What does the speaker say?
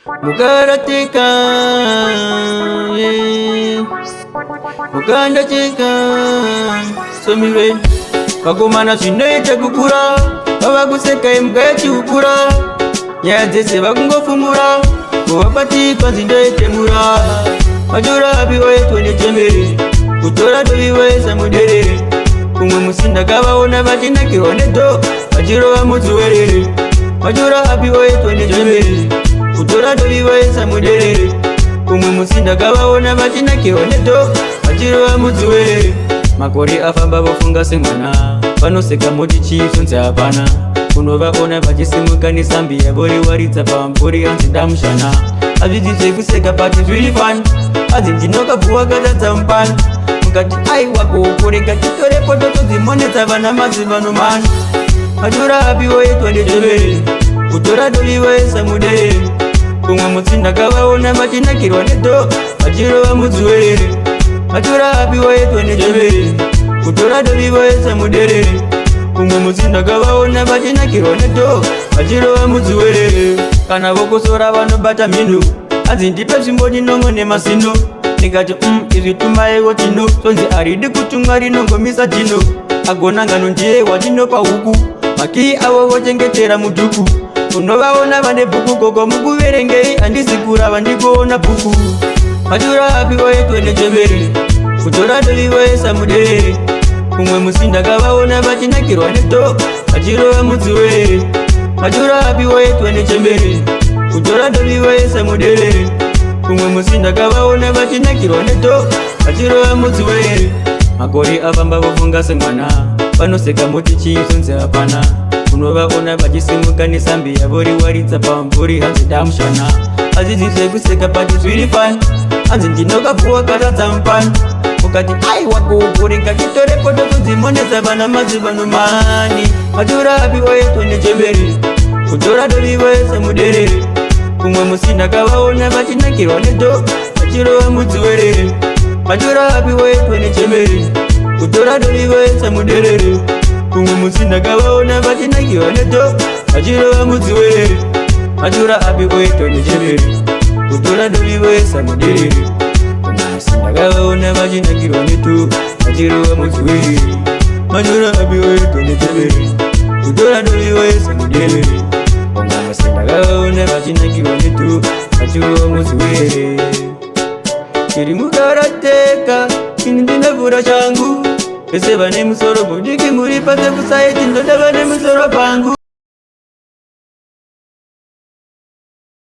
Mukaratika, yeah. Mukandachika, somiwe Kakumana chinoita kukura Kavakuseka imkayachi ukura Nyadzese vakungofumura Kuvapatikwa zindoite mura Majura abiwe twende chembere Kutora dobiwe samudere Kumwe musinda kavaona vachina kironeto Vachirova mudzuwerere Majura abiwe twende chembere Kutora dobiwe samudere Kumwe musinda kavaona vachina kironeto Vachirova mudzuwerere Makore afamba vofunga semwana Vanoseka moti chisunze hapana Kunovaona vachisimuka nesambiya Vori waridza pambori hanzi damushana Azviti zvekuseka pati zviri fani Azi ndinokabvuwa katadza mupana Mukati aiwa kuokoreka titorepo totodzimonedza vana mazivanomana Majura apiwo yetwende chembere Kutora doliwo yesamudere Kumwe mutsinda kavaona vachinakirwa neto Vachirova mudzuwerere Majura apiwo yetwende chembere Kutora doliwo yesamudere Kumwe mutsinda kavaona vachinakirwa neto Vachirova mudzuwerere Kana vokosora vanobata mhindu Azi ndipe zvimbo ndinongo nemasino Nikati izvi tumaewo tino Sonzi aridi kutumwa rinongomisa tino Agona ngano ndiye watinopa huku Maki avo vochengetera muduku Unovaona vane bhuku koko mukuverengei Handisi kurava ndikuona bhuku Majura apiwo yetwende chembere Kutora doliwo yesamudere Kumwe musinda kavaona vachinakirwa neto Vachirova mudzuwerere Majura apiwo yetwende chembere Kutora doliwo yesamudere Kumwe musinda kavaona vachinakirwa neto Vachirova mudzuwerere Makore afamba vofunga semwana Vanoseka moti chisunze hapana Kunovaona vachisimuka nesambiya Vori waridza pambori hanzi damushana Azviti zvekuseka pati zviri fani Hanzi ndinokabvuwa katadza mupana Mukati aiwa kuokoreka titorepo totodzimonedza vana mazivanomani Majura apiwo yetwende chembere Kutora doliwo yesamudere Kumwe musinda kavaona vachinakirwa neto Vachirova mudzuwerere Majura apiwo yetwende chembere Kutora doliwo yesamudere Kumwe musinda kavaona vachinakirwa neto Vachirova mudzuwerere Majura apiwo yetwende chembere Kutora doliwo yesamudere Kumwe musinda kavaona vachinakirwa neto Vachirova mudzuwerere Majura apiwo yetwende chembere Kutora doliwo yesamudere Kumwe musinda kavaona vachinakirwa neto Vachirova mudzuwerere Tiri mukarateka ini ndinavhura changu Vese vane musoro bodiki muri pase kusaiti Ndoda vane musoro pangu